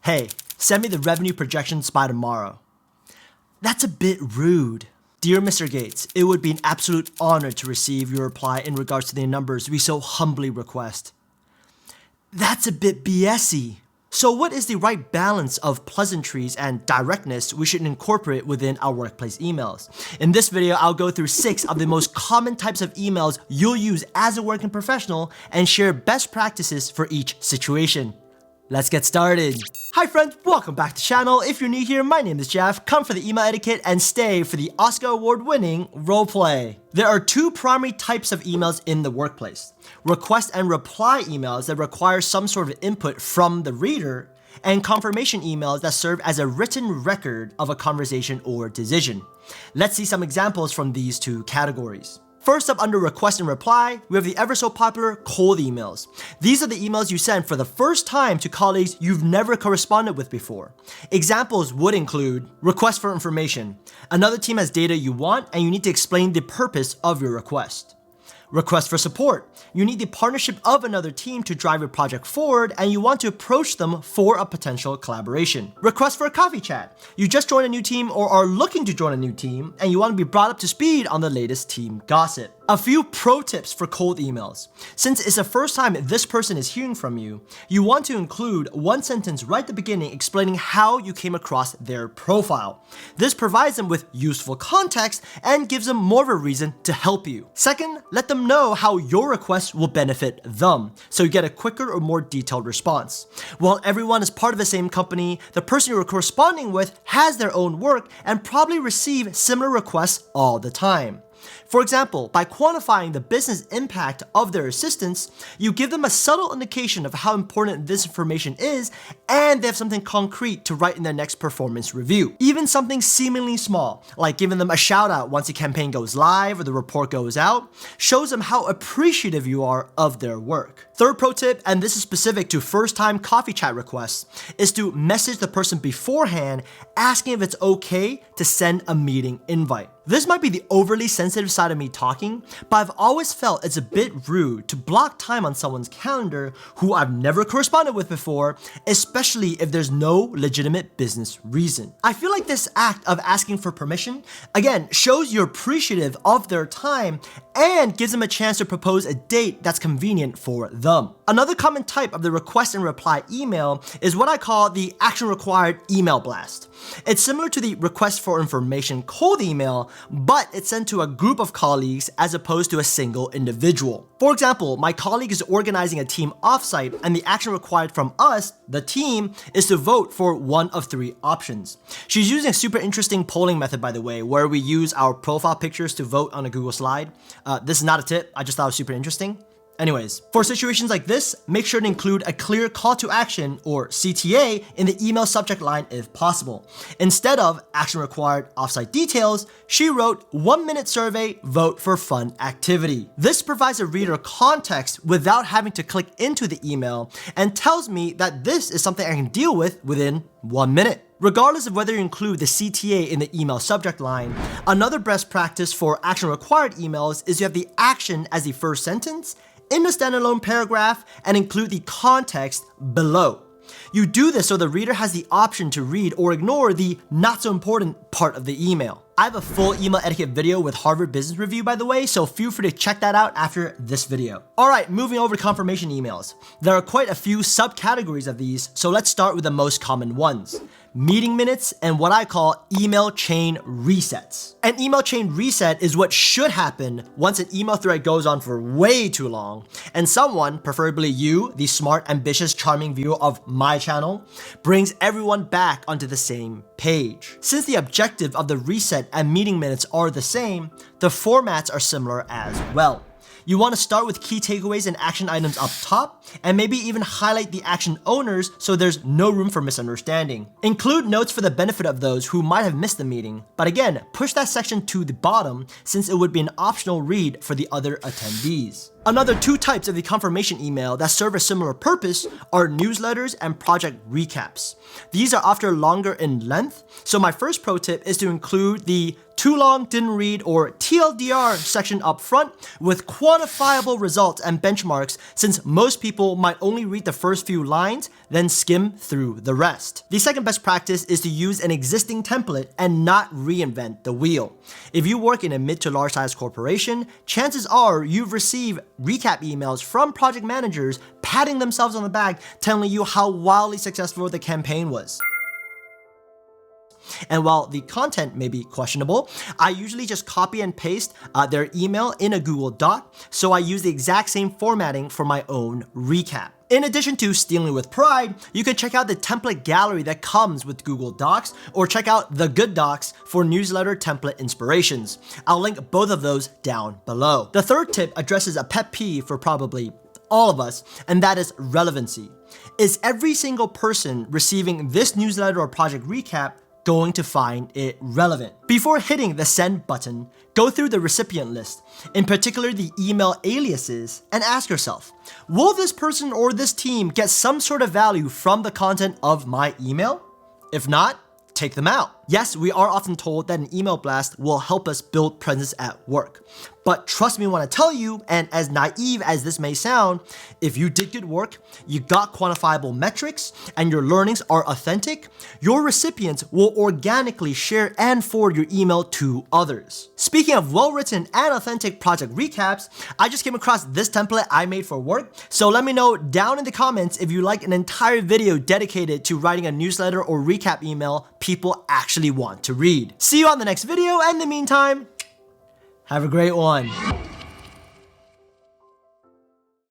"Hey, send me the revenue projections by tomorrow." That's a bit rude. Dear Mr. Gates, it would be an absolute honor to receive your reply in regards to the numbers we so humbly request. That's a bit BS-y. So what is the right balance of pleasantries and directness we should incorporate within our workplace emails? In this video, I'll go through 6 of the most common types of emails you'll use as a working professional and share best practices for each situation. Let's get started. Hi friends, welcome back to the channel. If you're new here, my name is Jeff. Come for the email etiquette and stay for the Oscar award-winning roleplay. There are 2 primary types of emails in the workplace: request and reply emails that require some sort of input from the reader, and confirmation emails that serve as a written record of a conversation or decision. Let's see some examples from these 2 categories. First up, under request and reply, we have the ever so popular cold emails. These are the emails you send for the first time to colleagues you've never corresponded with before. Examples would include request for information. Another team has data you want and you need to explain the purpose of your request. Request for support. You need the partnership of another team to drive your project forward and you want to approach them for a potential collaboration. Request for a coffee chat. You just joined a new team or are looking to join a new team and you want to be brought up to speed on the latest team gossip. A few pro tips for cold emails. Since it's the first time this person is hearing from you, you want to include one sentence right at the beginning explaining how you came across their profile. This provides them with useful context and gives them more of a reason to help you. Second, let them know how your request will benefit them, so you get a quicker or more detailed response. While everyone is part of the same company, the person you're corresponding with has their own work and probably receive similar requests all the time. For example, by quantifying the business impact of their assistance, you give them a subtle indication of how important this information is, and they have something concrete to write in their next performance review. Even something seemingly small, like giving them a shout out once the campaign goes live or the report goes out, shows them how appreciative you are of their work. Third pro tip, and this is specific to first-time coffee chat requests, is to message the person beforehand asking if it's okay to send a meeting invite. This might be the overly sensitive side of me talking, but I've always felt it's a bit rude to block time on someone's calendar who I've never corresponded with before, especially if there's no legitimate business reason. I feel like this act of asking for permission, again, shows you're appreciative of their time and gives them a chance to propose a date that's convenient for them. Another common type of the request and reply email is what I call the action required email blast. It's similar to the request for information cold email, but it's sent to a group of colleagues as opposed to a single individual. For example, my colleague is organizing a team offsite and the action required from us, the team, is to vote for one of 3 options. She's using a super interesting polling method, by the way, where we use our profile pictures to vote on a Google slide. This is not a tip, I just thought it was super interesting. Anyways, for situations like this, make sure to include a clear call to action or CTA in the email subject line if possible. Instead of action required offsite details, she wrote 1-minute survey, vote for fun activity. This provides a reader context without having to click into the email and tells me that this is something I can deal with within 1 minute. Regardless of whether you include the CTA in the email subject line, another best practice for action required emails is you have the action as the first sentence in the standalone paragraph and include the context below. You do this so the reader has the option to read or ignore the not so important part of the email. I have a full email etiquette video with Harvard Business Review, by the way, so feel free to check that out after this video. Alright, moving over to confirmation emails. There are quite a few subcategories of these, so let's start with the most common ones: meeting minutes and what I call email chain resets. An email chain reset is what should happen once an email thread goes on for way too long and someone, preferably you, the smart, ambitious, charming viewer of my channel, brings everyone back onto the same page. Since the objective of the reset and meeting minutes are the same, the formats are similar as well. You want to start with key takeaways and action items up top, and maybe even highlight the action owners so there's no room for misunderstanding. Include notes for the benefit of those who might have missed the meeting, but again, push that section to the bottom since it would be an optional read for the other attendees. Another 2 types of the confirmation email that serve a similar purpose are newsletters and project recaps. These are often longer in length, so my first pro tip is to include the too long, didn't read, or TLDR section up front with quantifiable results and benchmarks, since most people people might only read the first few lines, then skim through the rest. The second best practice is to use an existing template and not reinvent the wheel. If you work in a mid to large size corporation, chances are you've received recap emails from project managers patting themselves on the back, telling you how wildly successful the campaign was. And while the content may be questionable, I usually just copy and paste their email in a Google Doc, so I use the exact same formatting for my own recap. In addition to stealing with pride, you can check out the template gallery that comes with Google Docs, or check out The Good Docs for newsletter template inspirations. I'll link both of those down below. The third tip addresses a pet peeve for probably all of us, and that is relevancy. Is every single person receiving this newsletter or project recap going to find it relevant? Before hitting the send button, go through the recipient list, in particular the email aliases, and ask yourself, will this person or this team get some sort of value from the content of my email? If not, take them out. Yes, we are often told that an email blast will help us build presence at work. But trust me when I tell you, and as naive as this may sound, if you did good work, you got quantifiable metrics, and your learnings are authentic, your recipients will organically share and forward your email to others. Speaking of well-written and authentic project recaps, I just came across this template I made for work, so let me know down in the comments if you like an entire video dedicated to writing a newsletter or recap email people actually want to read. See you on the next video, and in the meantime, have a great one.